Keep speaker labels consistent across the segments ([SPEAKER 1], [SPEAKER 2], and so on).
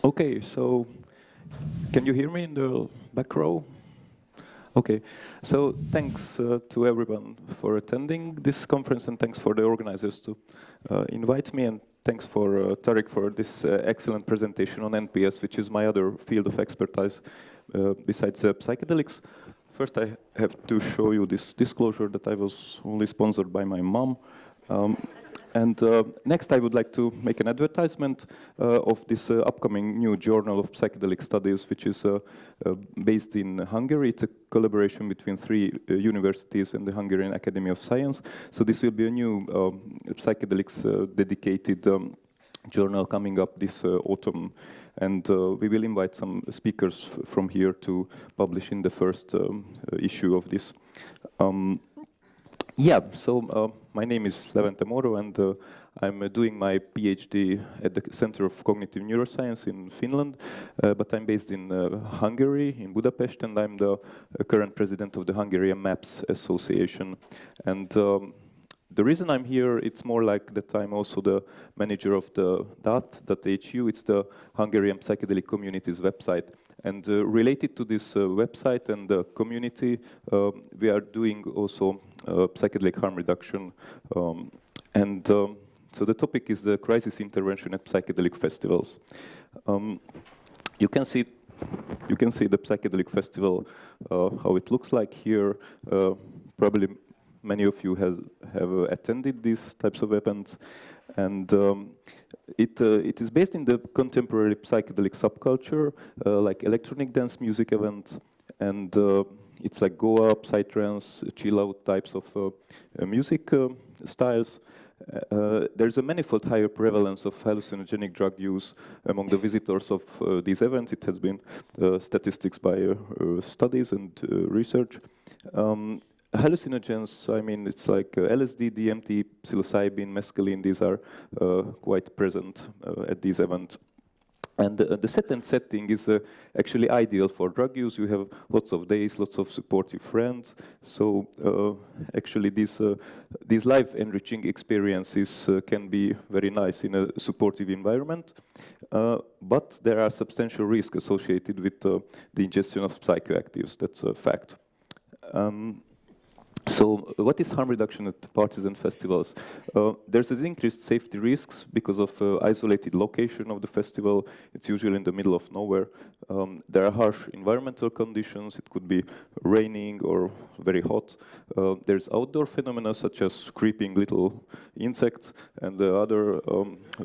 [SPEAKER 1] Okay, so can you hear me in the back row? Okay, so thanks to everyone for attending this conference, and thanks for the organizers to invite me, and thanks for Tariq for this excellent presentation on NPS, which is my other field of expertise besides psychedelics. First, I have to show you this disclosure that I was only sponsored by my mom. Next, I would like to make an advertisement of this upcoming new journal of psychedelic studies, which is based in Hungary. It's a collaboration between 3 universities and the Hungarian Academy of Science. So this will be a new psychedelics dedicated journal coming up this autumn. And we will invite some speakers from here to publish in the first issue of this. My name is Levente Moro, and I'm doing my PhD at the Center of Cognitive Neuroscience in Finland, but I'm based in Hungary, in Budapest, and I'm the current president of the Hungarian MAPS Association. And the reason I'm here, it's more like that I'm also the manager of the DAT.hu. It's the Hungarian Psychedelic Community's website. And related to this website and the community, we are doing also psychedelic harm reduction. So the topic is the crisis intervention at psychedelic festivals. You can see the psychedelic festival, how it looks like here. Probably many of you have attended these types of events. And it is based in the contemporary psychedelic subculture, like electronic dance music events, and it's like go-up, psytrance, chill-out types of music styles. There's a manifold higher prevalence of hallucinogenic drug use among the visitors of these events. It has been statistics by studies and research. Hallucinogens, I mean, it's like LSD, DMT, psilocybin, mescaline, these are quite present at these events. And the setting is actually ideal for drug use. You have lots of days, lots of supportive friends. So actually these life-enriching experiences can be very nice in a supportive environment. But there are substantial risks associated with the ingestion of psychoactives. That's a fact. So what is harm reduction at parties and festivals? There's an increased safety risks because of isolated location of the festival. It's usually in the middle of nowhere. There are harsh environmental conditions. It could be raining or very hot. There's outdoor phenomena such as creeping little insects and other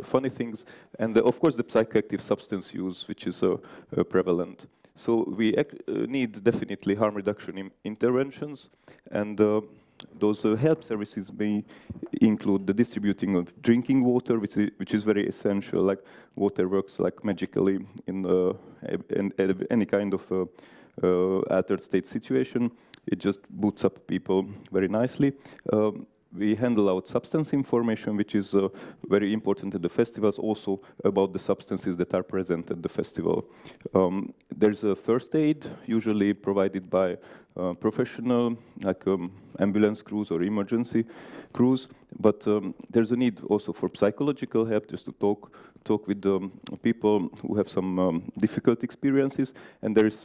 [SPEAKER 1] funny things. And of course the psychoactive substance use, which is prevalent. So we need definitely harm reduction interventions, and those help services may include the distributing of drinking water, which is very essential. Like water works like magically in any kind of altered state situation. It just boots up people very nicely. We handle out substance information, which is very important at the festivals, also about the substances that are present at the festival. There's a first aid, usually provided by professional, like ambulance crews or emergency crews, but there's a need also for psychological help, just to talk with the people who have some difficult experiences, and there is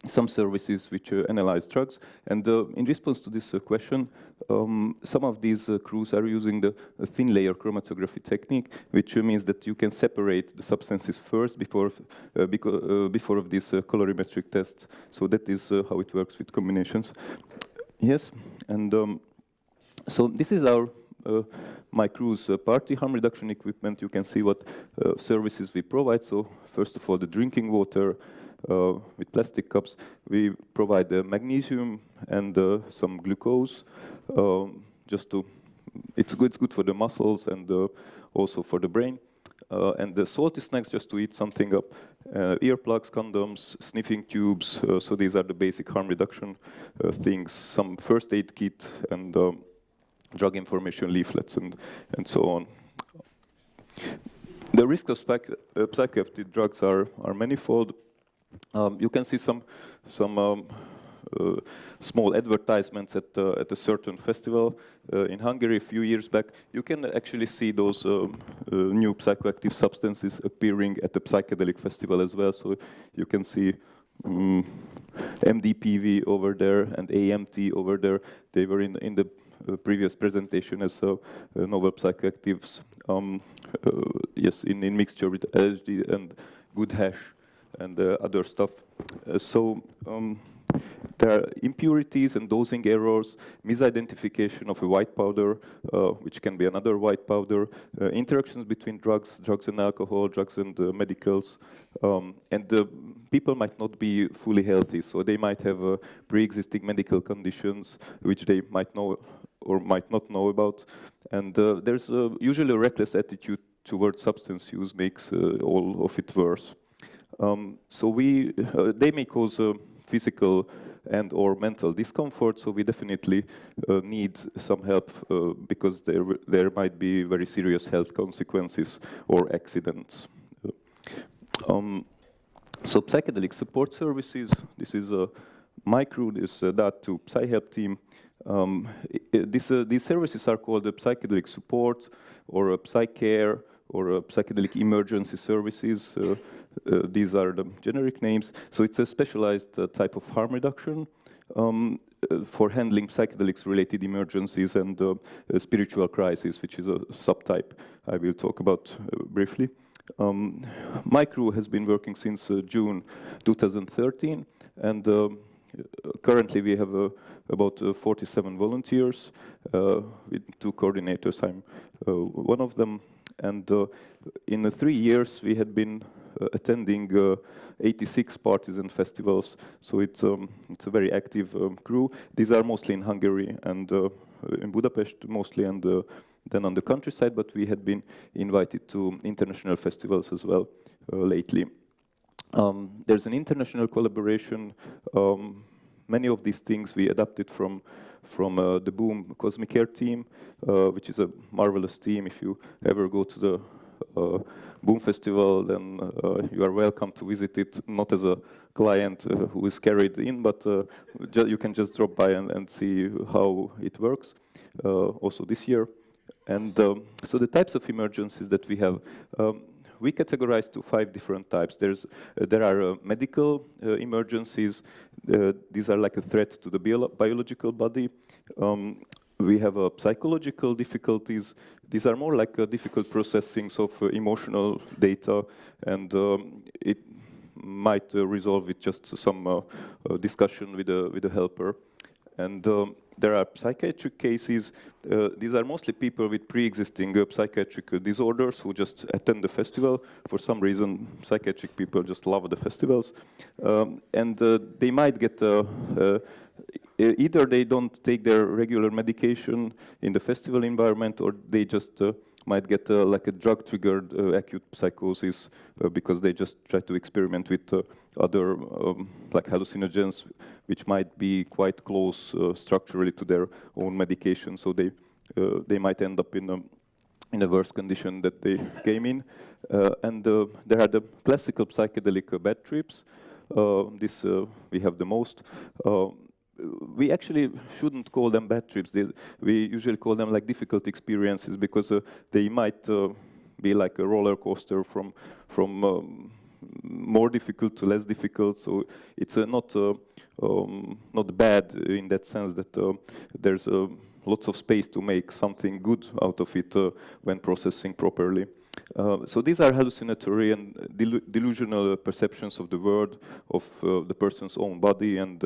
[SPEAKER 1] some services which analyze drugs. And in response to this question, some of these crews are using the thin layer chromatography technique, which means that you can separate the substances first before of these colorimetric tests. So that is how it works with combinations. Yes, and so this is my crew's party harm reduction equipment. You can see what services we provide. So first of all, the drinking water, with plastic cups. We provide magnesium and some glucose, it's good for the muscles and also for the brain. And the salty snacks, just to eat something up. Earplugs, condoms, sniffing tubes. So these are the basic harm reduction things. Some first aid kit and drug information leaflets and so on. The risks of psychoactive drugs are manifold. You can see some small advertisements at a certain festival in Hungary a few years back, you can actually see those new psychoactive substances appearing at the psychedelic festival as well. So you can see MDPV over there and AMT over there. They were in the previous presentation as novel psychoactives. Yes, in mixture with LSD and good hash and other stuff. There are impurities and dosing errors, misidentification of a white powder, which can be another white powder, interactions between drugs and alcohol, drugs and medicals, and people might not be fully healthy, so they might have pre-existing medical conditions which they might know or might not know about, and there's usually a reckless attitude towards substance use makes all of it worse. They may cause physical and or mental discomfort, so we definitely need some help because there might be very serious health consequences or accidents. So psychedelic support services, this is my crew, this DAT2 Psy-Help team. These services are called psychedelic support or Psycare or psychedelic emergency services. These are the generic names. So it's a specialized type of harm reduction for handling psychedelics-related emergencies and spiritual crisis, which is a subtype I will talk about briefly. My crew has been working since June 2013, and currently we have about 47 volunteers with 2 coordinators. I'm one of them, and in 3 years we had been attending 86 parties and festivals, so it's a very active crew. These are mostly in Hungary and in Budapest mostly, and then on the countryside, but we had been invited to international festivals as well lately. There's an international collaboration. Many of these things we adapted from the Boom Cosmic Air team, which is a marvelous team. If you ever go to the Boom Festival, then you are welcome to visit it, not as a client who is carried in, but you can just drop by and see how it works, also this year. And so the types of emergencies that we have, we categorize to 5 different types. There are medical emergencies. These are like a threat to the biological body. We have psychological difficulties. These are more like difficult processings of emotional data, and it might resolve with just some discussion with a helper. And there are psychiatric cases. These are mostly people with pre-existing psychiatric disorders who just attend the festival. For some reason, psychiatric people just love the festivals. And they might get, either they don't take their regular medication in the festival environment, or they just might get like a drug-triggered acute psychosis because they just try to experiment with other like hallucinogens, which might be quite close structurally to their own medication. So they might end up in a worse condition that they came in. And there are the classical psychedelic bad trips. This we have the most. We actually shouldn't call them bad trips. We usually call them like difficult experiences because they might be like a roller coaster from more difficult to less difficult. So it's not bad in that sense that there's lots of space to make something good out of it when processing properly. So these are hallucinatory and delusional perceptions of the world, of the person's own body and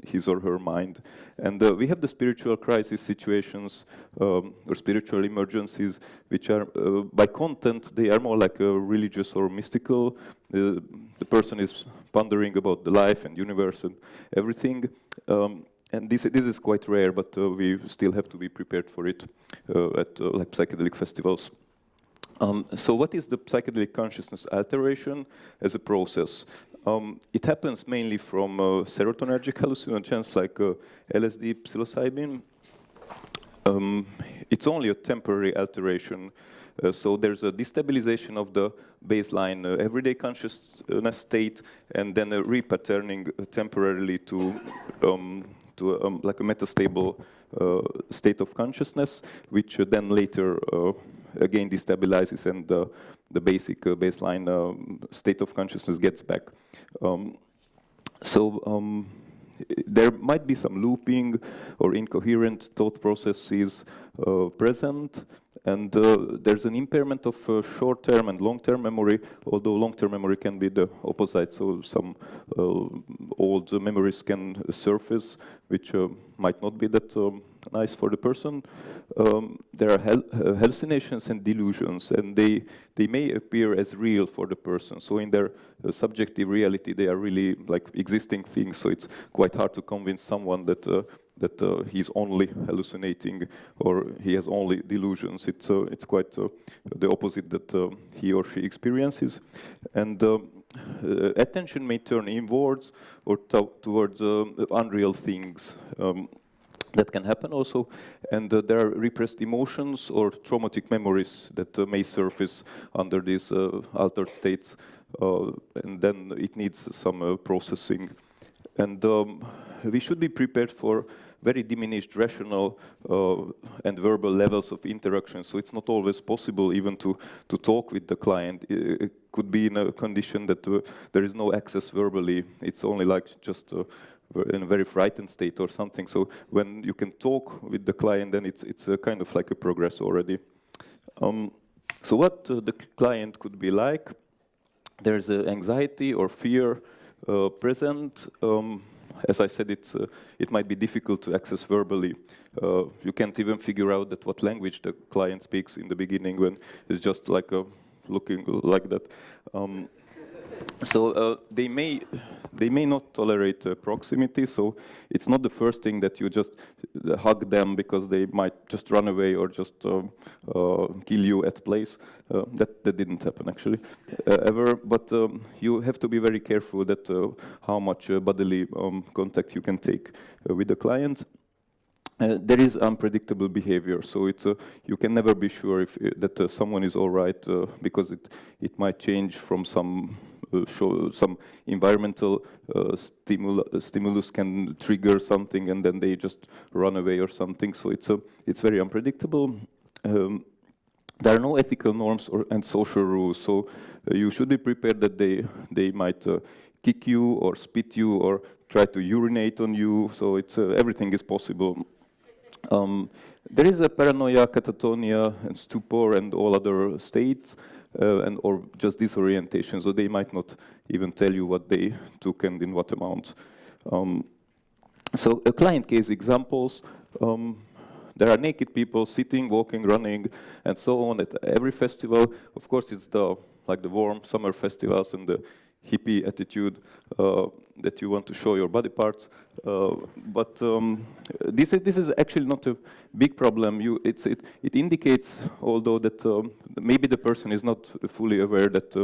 [SPEAKER 1] his or her mind. And we have the spiritual crisis situations or spiritual emergencies, which are, by content, they are more like religious or mystical. The person is pondering about the life and universe and everything. And this is quite rare, but we still have to be prepared for it at like psychedelic festivals. So what is the psychedelic consciousness alteration as a process? It happens mainly from serotonergic hallucinogens like LSD, psilocybin. It's only a temporary alteration, So there's a destabilization of the baseline everyday consciousness state, and then a repatterning temporarily to like a metastable state of consciousness, which then later again destabilizes, and the basic baseline state of consciousness gets back. There might be some looping or incoherent thought processes present, and there's an impairment of short-term and long-term memory, although long-term memory can be the opposite, so some old memories can surface, which might not be that nice for the person. There are hallucinations and delusions, and they may appear as real for the person. So in their subjective reality, they are really like existing things, so it's quite hard to convince someone that he's only hallucinating or he has only delusions. It's quite the opposite that he or she experiences. And attention may turn inwards or towards unreal things. That can happen also, and there are repressed emotions or traumatic memories that may surface under these altered states, and then it needs some processing. And we should be prepared for very diminished rational and verbal levels of interaction. So it's not always possible even to talk with the client. It could be in a condition that there is no access verbally. It's only like just in a very frightened state or something. So when you can talk with the client, then it's a kind of like a progress already. So what the client could be like? There's anxiety or fear present. As I said, it might be difficult to access verbally. You can't even figure out that what language the client speaks in the beginning when it's just like looking like that. So they may not tolerate proximity, so it's not the first thing that you just hug them because they might just run away or just kill you at place. That didn't happen actually ever, but you have to be very careful that how much bodily contact you can take with the client. There is unpredictable behavior, so you can never be sure that someone is all right because it might change from some environmental stimulus can trigger something, and then they just run away or something. So it's very unpredictable. There are no ethical norms and social rules, so you should be prepared that they might kick you or spit you or try to urinate on you. So everything is possible. There is a paranoia, catatonia, and stupor, and all other states, or just disorientation. So they might not even tell you what they took and in what amount. So client case examples. There are naked people sitting, walking, running, and so on at every festival. Of course, it's like the warm summer festivals and the hippie attitude that you want to show your body parts. But this is actually not a big problem. It indicates, although, that maybe the person is not fully aware that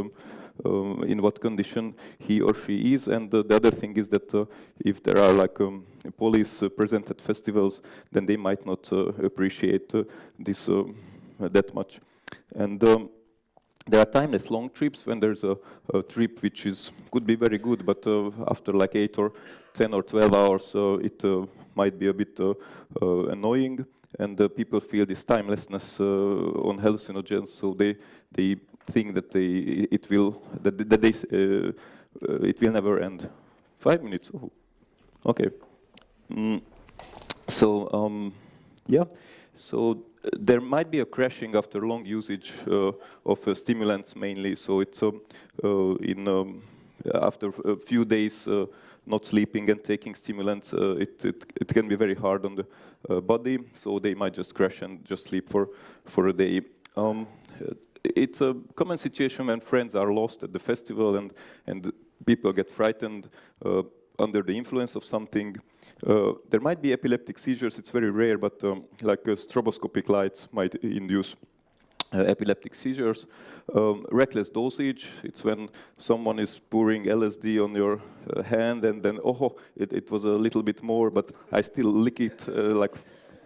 [SPEAKER 1] in what condition he or she is. And the other thing is that if there are like police present at festivals, then they might not appreciate this that much. And there are timeless long trips when there's a trip which could be very good, but after like 8 or 10 or 12 hours, it might be a bit annoying, and people feel this timelessness on hallucinogens, so they think that it will never end. 5 minutes. Oh. Okay. Yeah. So there might be a crashing after long usage of stimulants mainly. So it's after a few days not sleeping and taking stimulants, it can be very hard on the body. So they might just crash and just sleep for a day. It's a common situation when friends are lost at the festival and people get frightened under the influence of something. There might be epileptic seizures. It's very rare, but like stroboscopic lights might induce epileptic seizures. Reckless dosage, it's when someone is pouring LSD on your hand and then, it was a little bit more, but I still lick it, like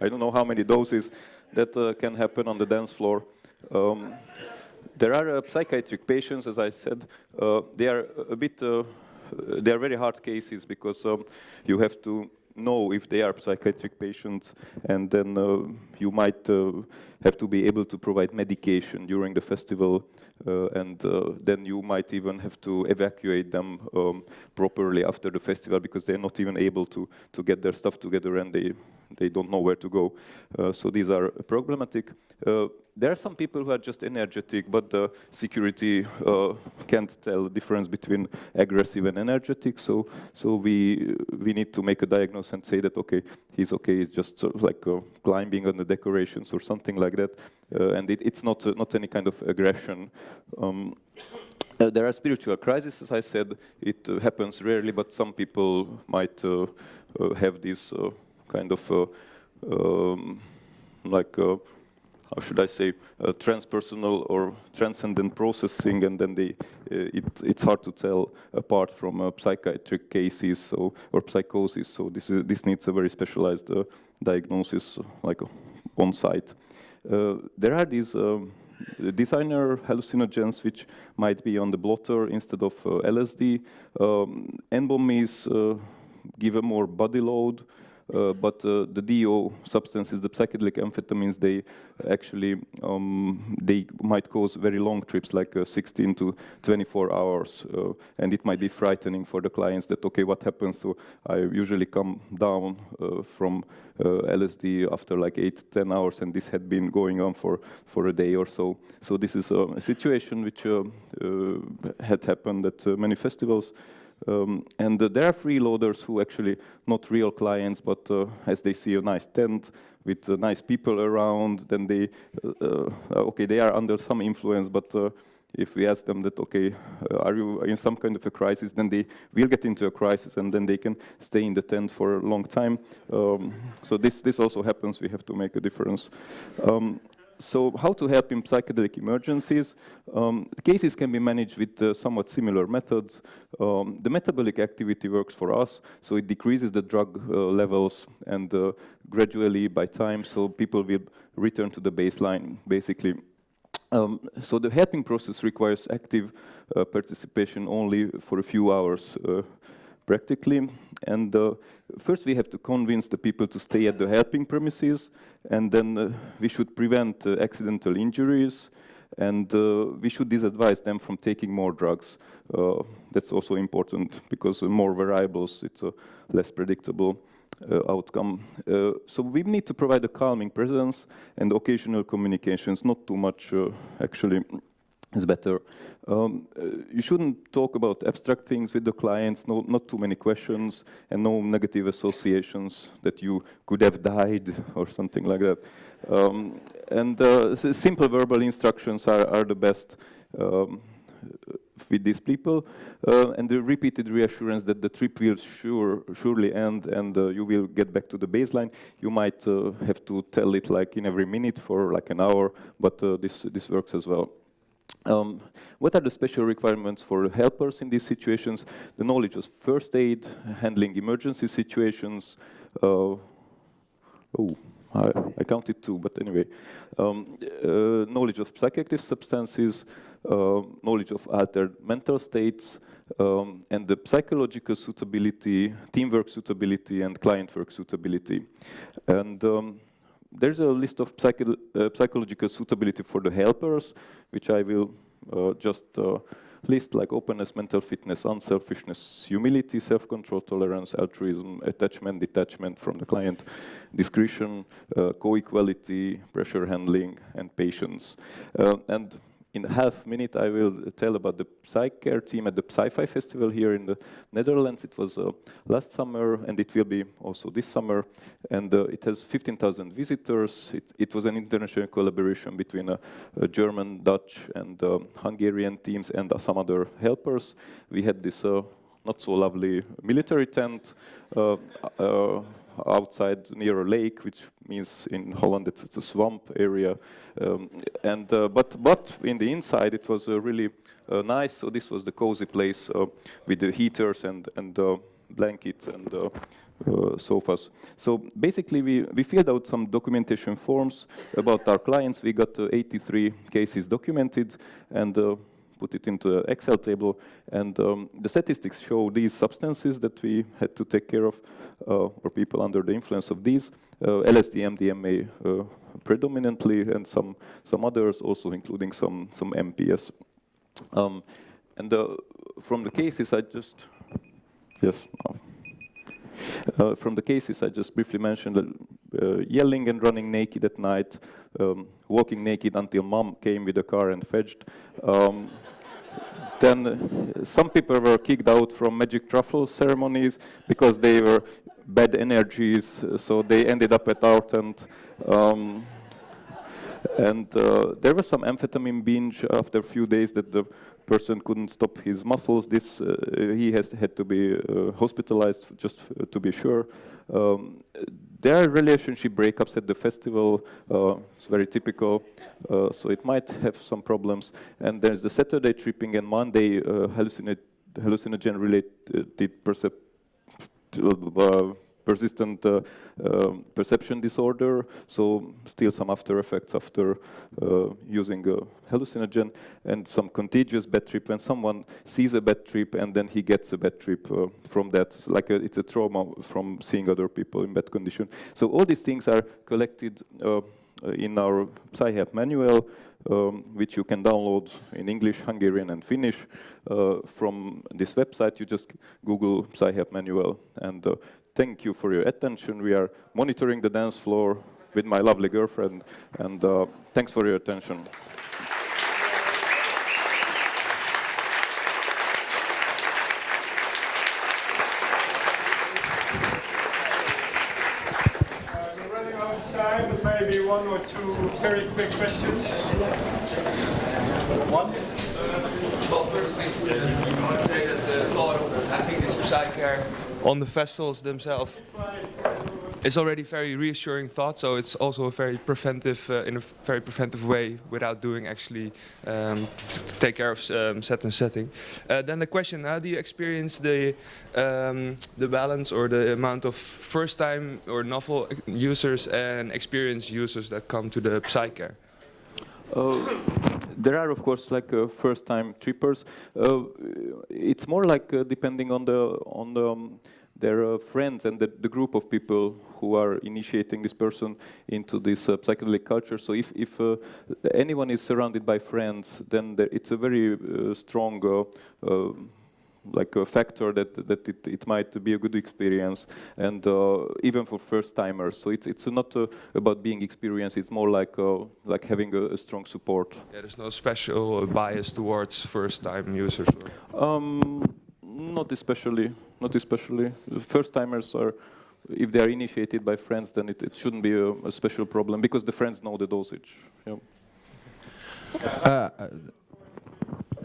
[SPEAKER 1] I don't know how many doses. That can happen on the dance floor. There are psychiatric patients, as I said. They are a bit, they are very hard cases because you have to know if they are psychiatric patients, and then you might have to be able to provide medication during the festival, and then you might even have to evacuate them properly after the festival because they're not even able to get their stuff together, and they don't know where to go. So these are problematic. There are some people who are just energetic, but the security can't tell the difference between aggressive and energetic. So we need to make a diagnosis and say that okay, he's just sort of like climbing on the decorations or something like that, and it's not any kind of aggression. There are spiritual crises, as I said. It happens rarely, but some people might have this kind of how should I say, transpersonal or transcendent processing, and then it's hard to tell apart from psychiatric cases or psychosis. So this needs a very specialized diagnosis, like on site. There are these designer hallucinogens which might be on the blotter instead of LSD. N-bommies give a more body load. But the DO substances, the psychedelic amphetamines, they actually they might cause very long trips, like 16 to 24 hours, and it might be frightening for the clients that okay, what happens? So I usually come down from LSD after like 8-10 hours, and this had been going on for a day or so. So this is a situation which had happened at many festivals. And there are freeloaders who actually not real clients, but as they see a nice tent with nice people around, then they okay, they are under some influence, but if we ask them that, okay, are you in some kind of a crisis, then they will get into a crisis, and then they can stay in the tent for a long time. So this also happens. We have to make a difference. So how to help in psychedelic emergencies? Cases can be managed with somewhat similar methods. The metabolic activity works for us, so it decreases the drug levels, and gradually by time, so people will return to the baseline, basically. So the helping process requires active participation only for a few hours, practically. And first we have to convince the people to stay at the helping premises, and then we should prevent accidental injuries, and we should disadvise them from taking more drugs. That's also important, because more variables, it's a less predictable outcome. So we need to provide a calming presence and occasional communications, not too much actually is better. You shouldn't talk about abstract things with the clients, not too many questions, and no negative associations that you could have died or something like that. Simple verbal instructions are the best with these people, and the repeated reassurance that the trip will surely end, and you will get back to the baseline. You might have to tell it like in every minute for like an hour, but this works as well. What are the special requirements for helpers in these situations? The knowledge of first aid, handling emergency situations. I counted 2, but anyway. Knowledge of psychoactive substances, knowledge of altered mental states, and the psychological suitability, teamwork suitability, and client work suitability. And there's a list of psychological suitability for the helpers, which I will just list, like openness, mental fitness, unselfishness, humility, self-control, tolerance, altruism, attachment, detachment from the client, discretion, co-equality, pressure handling, and patience. And in a half minute, I will tell about the Psycare team at the Psy-Fi festival here in the Netherlands. It was last summer, and it will be also this summer. And it has 15,000 visitors. It was an international collaboration between a German, Dutch, and Hungarian teams and some other helpers. We had this not so lovely military tent outside near a lake, which means in Holland it's a swamp area, but in the inside it was really nice. So this was the cozy place with the heaters and blankets and sofas. So basically, we filled out some documentation forms about our clients. We got 83 cases documented and put it into an Excel table. And the statistics show these substances that we had to take care of, or people under the influence of these. LSD, MDMA predominantly, and some others also, including some MPS. And from the cases, I just from the cases I just briefly mentioned, yelling and running naked at night, walking naked until mom came with a car and fetched. Then some people were kicked out from magic truffle ceremonies because they were bad energies, so they ended up at our tent. And there was some amphetamine binge after a few days that the person couldn't stop his muscles. This he had to be hospitalized just to be sure. There are relationship breakups at the festival. It's very typical, so it might have some problems. And there's the Saturday tripping and Monday hallucinogen-related persistent perception disorder, so still some after effects after using a hallucinogen, and some contagious bad trip when someone sees a bad trip and then he gets a bad trip from that, like it's a trauma from seeing other people in bad condition. So all these things are collected in our Psy-Help manual, which you can download in English, Hungarian, and Finnish from this website. You just Google Psy-Help manual, and thank you for your attention. We are monitoring the dance floor with my lovely girlfriend, and thanks for your attention.
[SPEAKER 2] We're running out of time, but maybe one or two very quick questions. One?
[SPEAKER 3] Well, first thing, I want to say that the thought of having this Psycare on the festivals themselves is already very reassuring thought. So it's also a very preventive, in a very preventive way, without doing actually to take care of set and setting. Then the question: how do you experience the balance or the amount of first-time or novel users and experienced users that come to the Psycare?
[SPEAKER 1] There are, of course, like first-time trippers. It's more like depending on their friends and the group of people who are initiating this person into this psychedelic culture. So if anyone is surrounded by friends, then it's a very strong like a factor that it might be a good experience, and even for first timers. So it's not about being experienced. It's more like having a strong support.
[SPEAKER 3] Yeah, there's no special bias towards first time users.
[SPEAKER 1] Not especially. Not especially. First timers are, if they are initiated by friends, then it shouldn't be a special problem because the friends know the dosage. Yeah.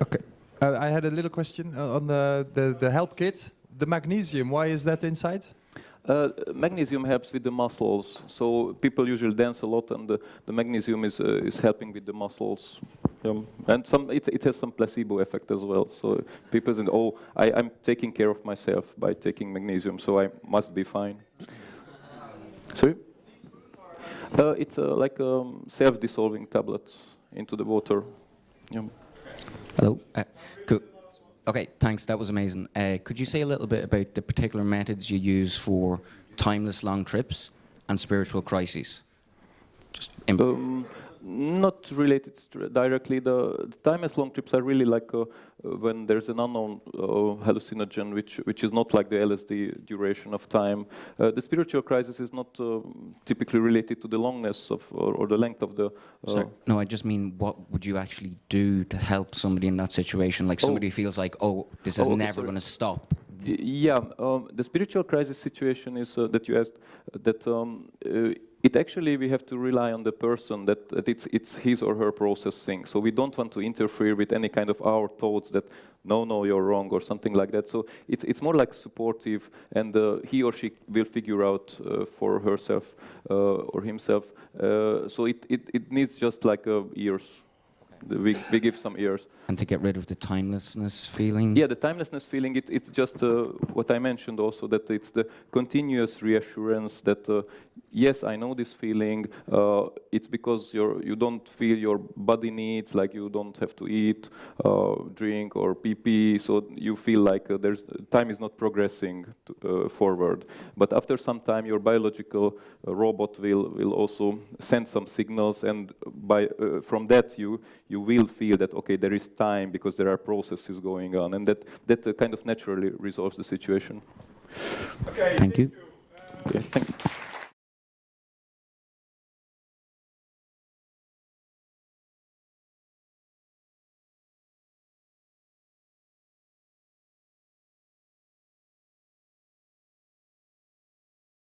[SPEAKER 4] Okay. I had a little question on the help kit. The magnesium, why is that inside?
[SPEAKER 1] Magnesium helps with the muscles. So people usually dance a lot, and the magnesium is helping with the muscles. And it has some placebo effect as well. So people think, oh, I'm taking care of myself by taking magnesium, so I must be fine. Sorry? It's like self-dissolving tablets into the water. Yeah.
[SPEAKER 5] Hello. Okay, thanks. That was amazing. Could you say a little bit about the particular methods you use for timeless long trips and spiritual crises? Just
[SPEAKER 1] not related directly. The timeless long trips are really like when there's an unknown hallucinogen, which is not like the LSD duration of time. The spiritual crisis is not typically related to the longness of or the length of the.
[SPEAKER 5] Sorry, no, I just mean what would you actually do to help somebody in that situation? Like somebody feels like, oh, this is never going to stop.
[SPEAKER 1] Yeah, the spiritual crisis situation is that you asked that. It actually, we have to rely on the person, that it's his or her processing. So we don't want to interfere with any kind of our thoughts that, no, you're wrong, or something like that. So it's more like supportive, and he or she will figure out for herself or himself. So it needs just like ears.
[SPEAKER 5] Okay.
[SPEAKER 1] we give some ears.
[SPEAKER 5] And to get rid of the timelessness feeling?
[SPEAKER 1] Yeah, the timelessness feeling, it's just what I mentioned also, that it's the continuous reassurance that, yes, I know this feeling, it's because you don't feel your body needs, like you don't have to eat, drink, or pee, so you feel like time is not progressing forward. But after some time, your biological robot will also send some signals, and from that you will feel that, okay, there is time because there are processes going on, and that kind of naturally resolves the situation.
[SPEAKER 2] Okay,
[SPEAKER 5] Thank you.
[SPEAKER 1] Okay, thanks.